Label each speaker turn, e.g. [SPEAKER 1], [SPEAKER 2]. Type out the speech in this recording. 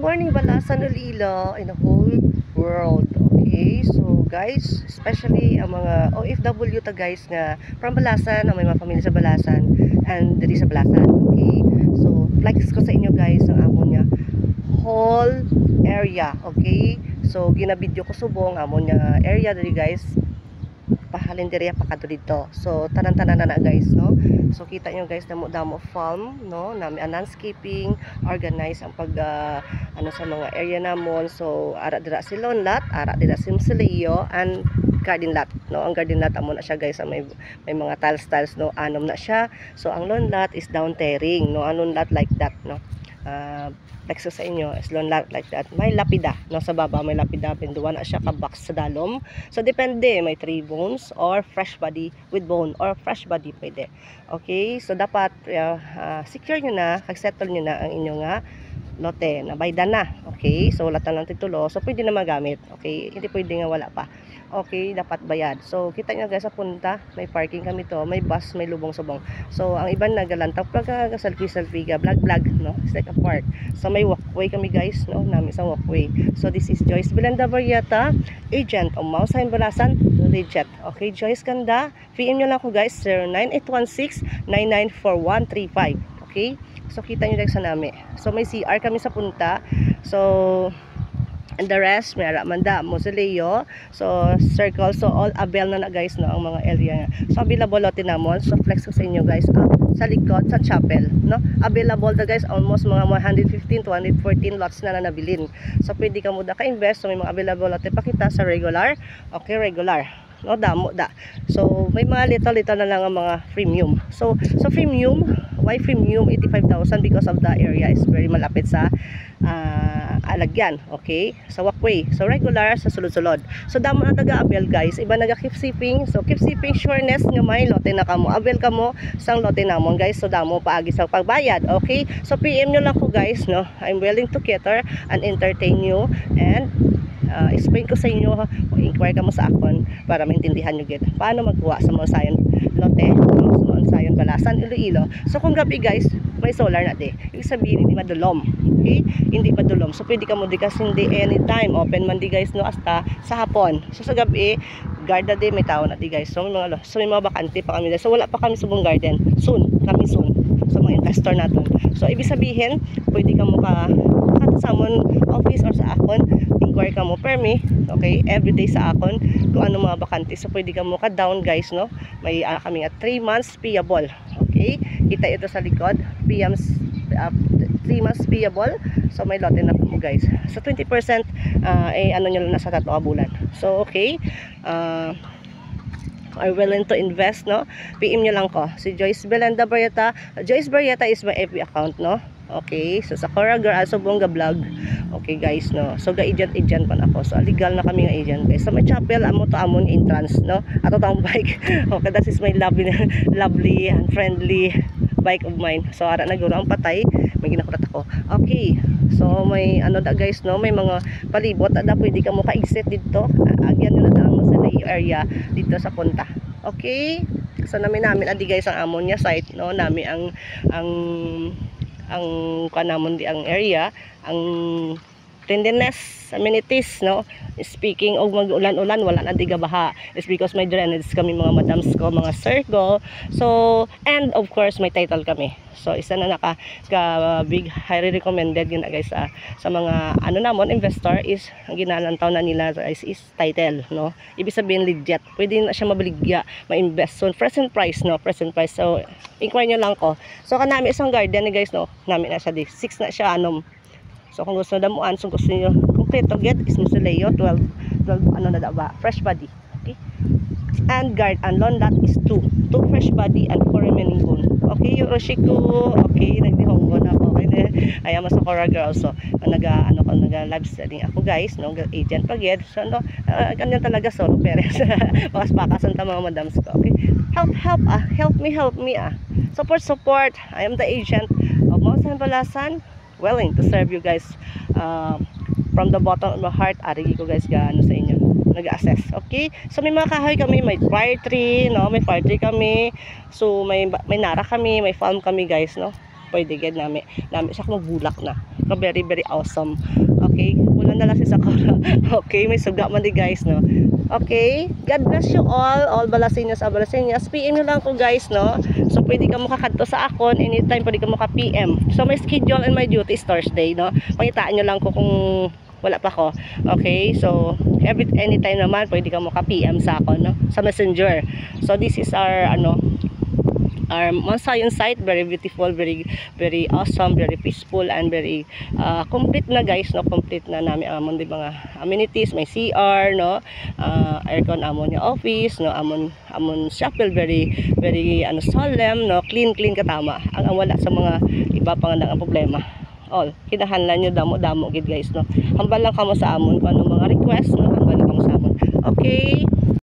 [SPEAKER 1] morning, Balasan, Ulilo, in the whole world. Okay, so guys, especially ang mga OFW ta guys nga from Balasan, ang may mga pamilya sa Balasan and diri sa Balasan. Okay, so flex ko sa inyo guys ang amon nga whole area. Okay, so ginabidyo ko subong amon nga area diri guys, pahalinderiya pa kadto dito. So tanan-tanan na guys, no. So kita nyo guys, damo farm, no, nami landscaping, organize ang pag ano sa mga area namon. So ara dira si Lonlat, ara dira si Msileo and garden lot, no. Ang garden lot amo na siya guys, may mga tiles, no, anom na siya. So ang Lonlat is down terring, no, ang Lonlat like that, no. Texas sa inyo is Lonlat like that. May lapida, no, sa baba may lapida, pinduan na siya ka box sa dalom. So depende, may 3 bones or fresh body with bone or fresh body pwede. Okay, so dapat secure nyo na, settle nyo na ang inyo nga lote na bayda na. Okay, so wala lang titulo, so pwede na magamit. Okay, hindi pwede nga wala pa. Okay, dapat bayad. So kita nyo guys sa punta, may parking kami to, may bus, may lubong-subong. So ang iban nagalantap pag selfie ga vlog, no, it's like a park. So may walkway kami guys, no, namin isang walkway. So this is Joyce Belenda Barrieta, agent of Mausain Balasan Legit. Okay, Joyce Ganda, PM nyo lang ko guys, 098169944135. Okay, so kita nyo guys sa nami. So may CR kami sa punta. So and the rest, may Aramanda, Mausoleo, so circle, so all avail na guys, no, ang mga area nga. So available lote namon, so flex ko sa inyo guys, sa likod, sa chapel, no, available na guys, almost mga 115 to 114 lots na nabilin. So pwede ka muda ka-invest, so may mga available lote pakita sa regular, okay, regular, no, damo da. So may mga little na lang ang mga premium. So premium, why premium 85,000? Because of the area is very malapit sa alagyan, okay, sa walkway. So regular sa sulod-sulod. So damo na taga-avail guys, iba naga keep shipping. So keep shipping sureness nga may lote na kamo, avail kamo sang lote namon guys. So damo paagi sa pagbayad. Okay, so PM nyo lang ko guys, no, I'm willing to cater and entertain you and explain ko sa inyo, inquire ka mo sa akon para maintindihan nyo gid paano magkuha sa Mausain lote, no, sa Mausain Balasan Iloilo. So kung gabi guys, may solar na di, ibig sabihin hindi madulom. Okay, hindi madulom, so pwede ka mo di kasi hindi anytime open man di guys, no, hasta sa hapon. So sa gabi guard na di, may tao na di guys. So may mga bakante pa kami. So wala pa kami subong garden, soon sa mga investor natin. So ibig sabihin pwede ka mo ka sa amon office or sa akon, inquire ka mo per me, okay, everyday sa akon kung ano mga bakante. So pwede ka mo ka down guys, no, may kami at 3 months payable. Okay, kita ito sa likod, 3 months payable. So may lote na po guys. So 20% ano nyo lang nasa 3 bulan. So okay, are willing to invest, no, PM nyo lang ko si Joyce Belenda Barrieta. Joyce Barrieta is my FB account, no. Okay, so sa Cora Girl Asobonga vlog. Okay guys, no, so agent pa na ako. So legal na kami nga agent guys. So may chapel amo to amon entrance, no, ato tang bike. Okay, that is my lovely and friendly bike of mine. So ara na guro ang patay, may ginakulat ako. Okay, so may ano da guys, no, may mga palibot da pwede ka mo ka-exit dito. Agyan nyo na mo sa area dito sa punta. Okay, so namin adi guys ang amon nya site, no, nami ang kanamon di ang area, ang cleanliness, amenities, no. Speaking of mag-ulan-ulan, wala na diga baha. It's because may drainage kami mga madams ko, mga circle. So, and of course, may title kami. So, isa na big highly recommended yun guys sa mga ano namon investor is ang ginalantaw na nila guys is title, no. Ibig sabihin legit. Pwede na siya mabaligya, ma-invest. So, present price, no, present price. So, inquire nyo lang ko. So, kanami isang garden guys, no, namin na siya 6 na siya anom. So kung gusto damuan, so gusto niyo kompleto get is Mausoleo 12 ano na ba, fresh body. Okay, and guard and Lonlat is 2 fresh body and 4 remaining bone. Okay, Yoroshiku. Okay, nagdihonggo na ako. Okay, ayan sa Cora Girl. So naga live streaming ako guys, no, agent pa get. So no, ganyan talaga solo parents. Pakas-pakasan ta mga madams ko. Okay, help me. Support. I am the agent of Mausain Balasan, willing to serve you guys from the bottom of my heart. Ari ko guys gaano sa inyo nag-assess. Okay, so may mga kahoy kami, may fire tree, no, may fire tree kami. So may nara kami, may farm kami guys, no. pwede gid nami siya magbulak na. So very very awesome. Okay, wala na lang si Sakura. Okay, may suga man di guys, no. Okay, God bless you all Balaseñas, Balaseñas. PM nyo lang ko guys, no. So pwede ka mo kakadto sa akon anytime, pwede ka mo ka PM. So my schedule and my duty is Thursday, no. Pangitaan nyo lang ko kung wala pa ko. Okay, so anytime naman pwede ka mo ka PM sa akon, no, sa Messenger. So this is our our Mount Zion site, very beautiful, very very awesome, very peaceful, and very complete na guys, no. Complete na namin amon di mga amenities, may CR, no, aircon amon yung office, no, amon chapel, very very solemn, no, clean katama. Ang wala sa mga iba pang nga problema, all kinahanglan nyo damo gid guys, no. Hambal lang kamo sa amon kung ano mga request, no, hambal lang kamo sa amon. Okay,